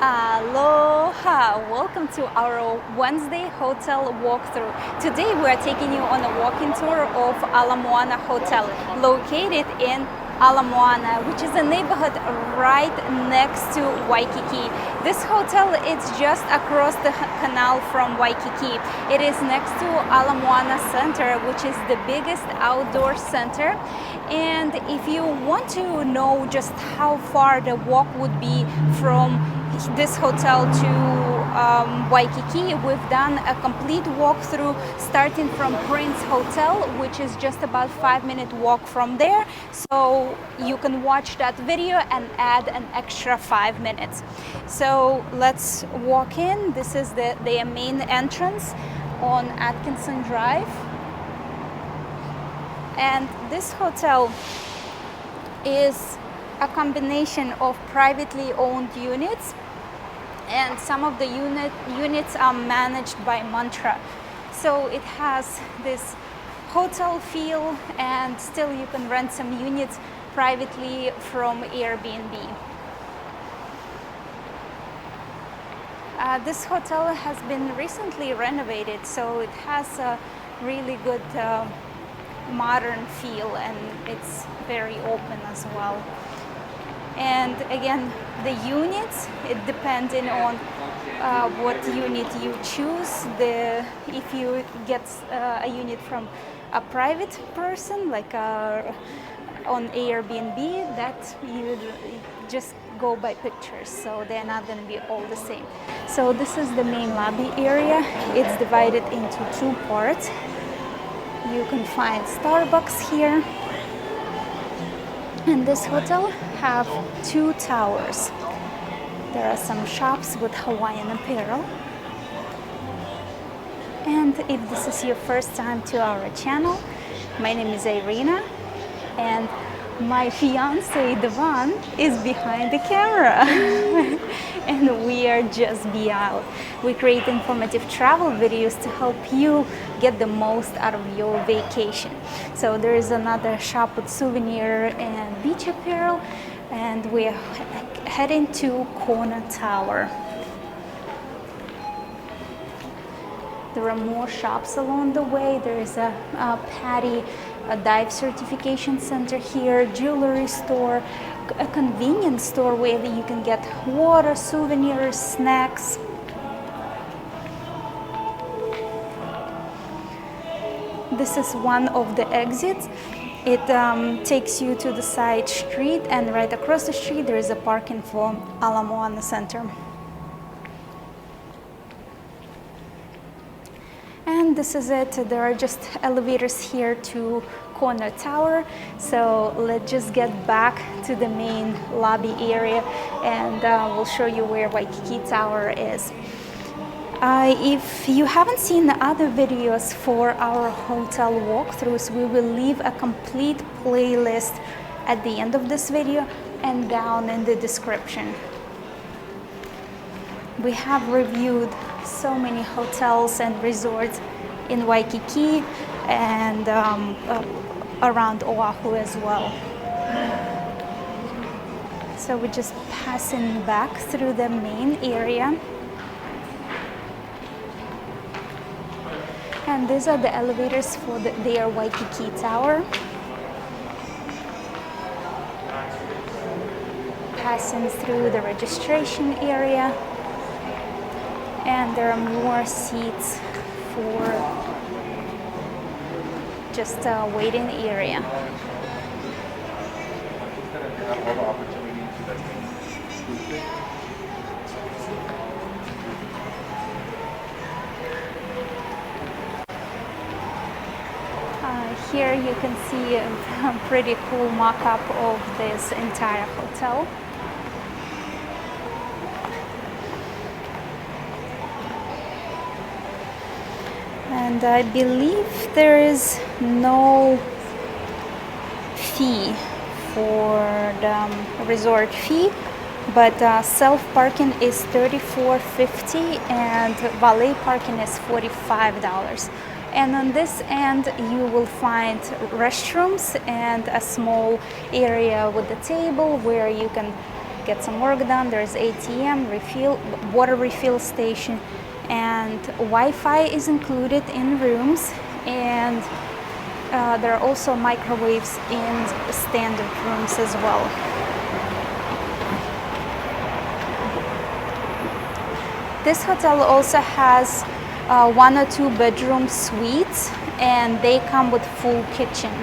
Aloha! Welcome to our Wednesday hotel walkthrough. Today we are taking you on a walking tour of Moana Hotel, located in Moana, which is a neighborhood right next to Waikiki. This hotel is just across the canal from Waikiki. It is next to Moana Center, which is the biggest outdoor center. And if you want to know just how far the walk would be from this hotel to Waikiki, we've done a complete walkthrough starting from Prince Hotel, which is just about 5-minute walk from there. So you can watch that video and add an extra 5 minutes. So let's walk in. This is their main entrance on Atkinson Drive. And this hotel is a combination of privately owned units, and some of the units are managed by Mantra. So it has this hotel feel, and still you can rent some units privately from Airbnb. This hotel has been recently renovated, so it has a really good modern feel, and it's very open as well. And again, the units, it depending on what unit you choose. If you get a unit from a private person, like on Airbnb, that you just go by pictures, so they're not going to be all the same. So this is the main lobby area. It's divided into 2 parts. You can find Starbucks here. And this hotel have 2 towers. There are some shops with Hawaiian apparel. And if this is your first time to our channel, my name is Irina, and my fiance Devon is behind the camera. And we are just be out. We create informative travel videos to help you get the most out of your vacation. So there is another shop with souvenir and beach apparel, and we're heading to Kona Tower. There are more shops along the way. There is a Patty, a dive certification center here, jewelry store, a convenience store where you can get water, souvenirs, snacks. This is one of the exits. It takes you to the side street, and right across the street there is a parking for Moana Center. And this is it. There are just elevators here to Kona Tower. So let's just get back to the main lobby area, and we'll show you where Waikiki Tower is. If you haven't seen the other videos for our hotel walkthroughs, we will leave a complete playlist at the end of this video and down in the description. We have reviewed so many hotels and resorts in Waikiki and around Oahu as well. So we're just passing back through the main area. And these are the elevators for their Waikiki Tower. Passing through the registration area. And there are more seats for just a waiting area. Here you can see a pretty cool mock-up of this entire hotel. And I believe there is no fee for the resort fee, but self-parking is $34.50 and valet parking is $45. And on this end you will find restrooms and a small area with a table where you can get some work done. There's ATM, water refill station, and Wi-Fi is included in rooms, and there are also microwaves in standard rooms as well. This hotel also has 1 or 2 bedroom suites, and they come with full kitchen.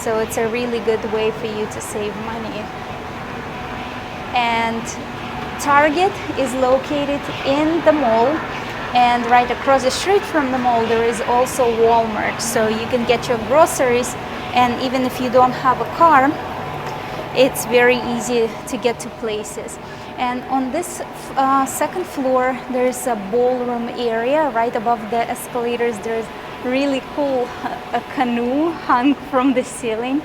So it's a really good way for you to save money. And Target is located in the mall, and right across the street from the mall there is also Walmart. So you can get your groceries, and even if you don't have a car, it's very easy to get to places. And on this second floor there's a ballroom area. Right above the escalators there's really cool a canoe hung from the ceiling.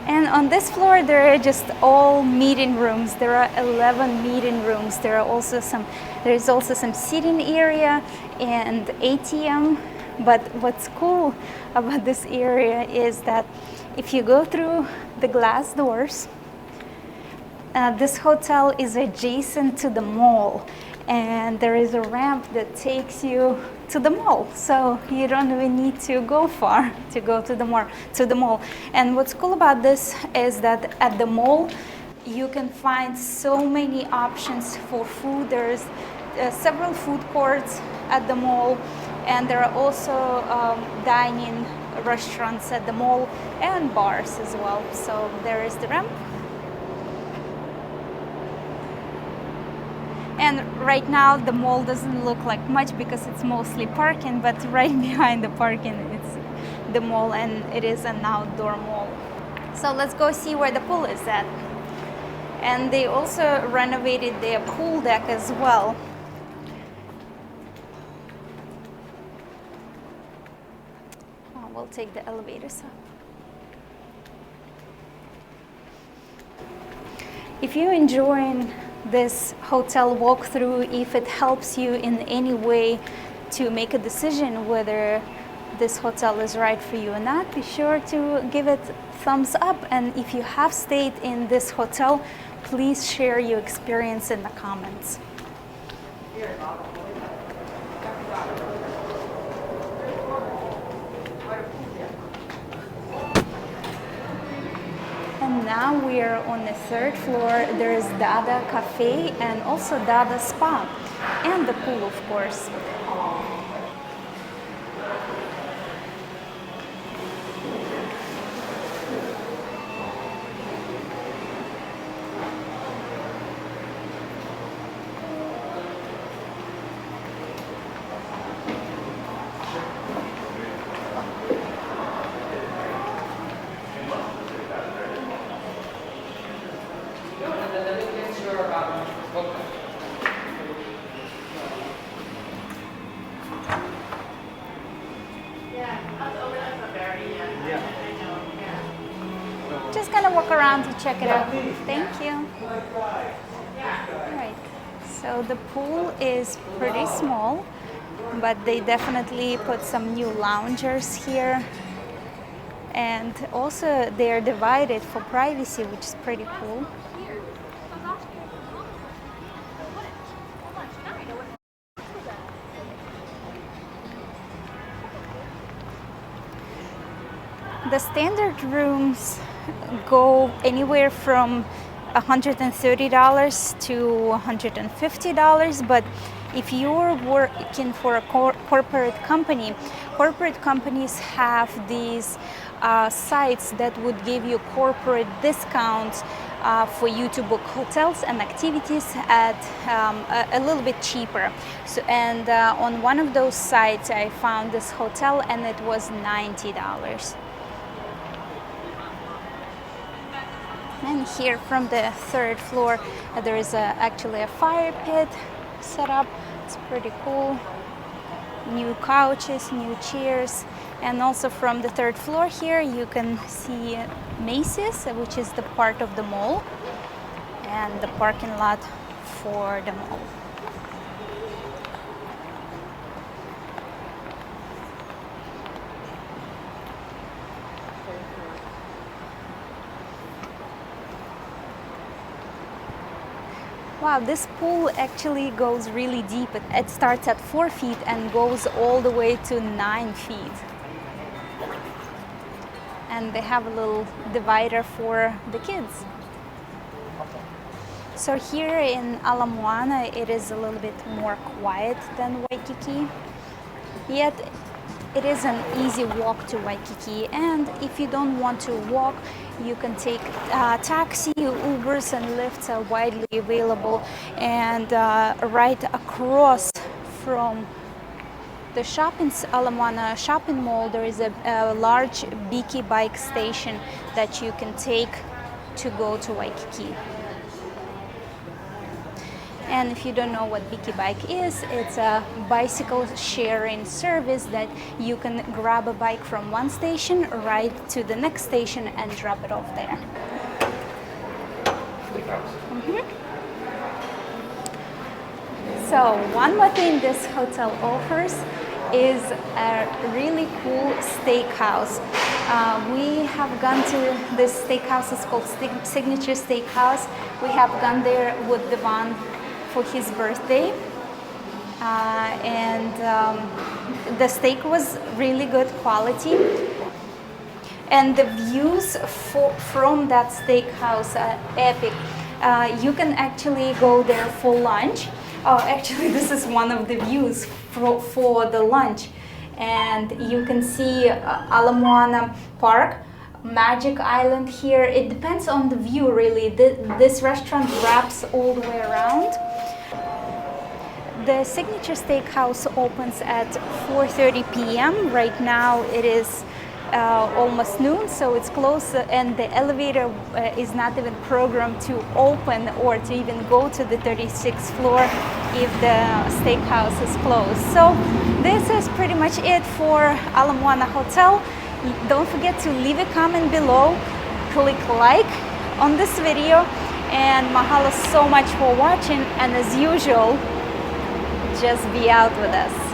And on this floor there are just all meeting rooms. There are 11 meeting rooms. There is also some seating area and ATM. But what's cool about this area is that if you go through the glass doors, this hotel is adjacent to the mall, and there is a ramp that takes you to the mall, so you don't even need to go far to go to the mall. And what's cool about this is that at the mall you can find so many options for food. There's several food courts at the mall, and there are also dining restaurants at the mall and bars as well. So there is the ramp. And right now the mall doesn't look like much because it's mostly parking, but right behind the parking it's the mall, and it is an outdoor mall. So let's go see where the pool is at. And they also renovated their pool deck as well. We'll take the elevators up. If you're enjoying this hotel walkthrough, if it helps you in any way to make a decision whether this hotel is right for you or not, be sure to give it thumbs up. And if you have stayed in this hotel, please share your experience in the comments. And now we are on the 3rd floor. There is Dada Cafe and also Dada Spa, and the pool, of course. Just gonna walk around to check it out. Thank you. Alright, so the pool is pretty small, but they definitely put some new loungers here. And also they're divided for privacy, which is pretty cool. The standard rooms go anywhere from $130 to $150, but if you're working for a corporate company, corporate companies have these sites that would give you corporate discounts for you to book hotels and activities at a little bit cheaper. So, and on one of those sites I found this hotel and it was $90. And here from the 3rd floor there is actually a fire pit set up. It's pretty cool. New couches, new chairs. And also from the 3rd floor here you can see Macy's, which is the part of the mall, and the parking lot for the mall. Wow, this pool actually goes really deep. It starts at 4 feet and goes all the way to 9 feet. And they have a little divider for the kids. So here in Ala Moana, it is a little bit more quiet than Waikiki. Yet it is an easy walk to Waikiki, and if you don't want to walk, you can take taxi, Ubers and Lyfts are widely available. And right across from the Ala Moana shopping mall, there is a large Biki bike station that you can take to go to Waikiki. And if you don't know what Biki Bike is, it's a bicycle sharing service that you can grab a bike from one station, ride to the next station and drop it off there. So one more thing this hotel offers is a really cool steakhouse. We have gone to this steakhouse. It's called Signature Steakhouse. We have gone there with Devon for his birthday, and the steak was really good quality, and the views from that steakhouse are epic. You can actually go there for lunch. Oh, actually this is one of the views for the lunch, and you can see Ala Moana Park, Magic Island here. It depends on the view really. This restaurant wraps all the way around. The Signature Steakhouse opens at 4:30 p.m. Right now it is almost noon, so it's close, and the elevator is not even programmed to open or to even go to the 36th floor if the steakhouse is closed. So this is pretty much it for Ala Moana Hotel. Don't forget to leave a comment below, click like on this video, and mahalo so much for watching, and as usual, just be out with us.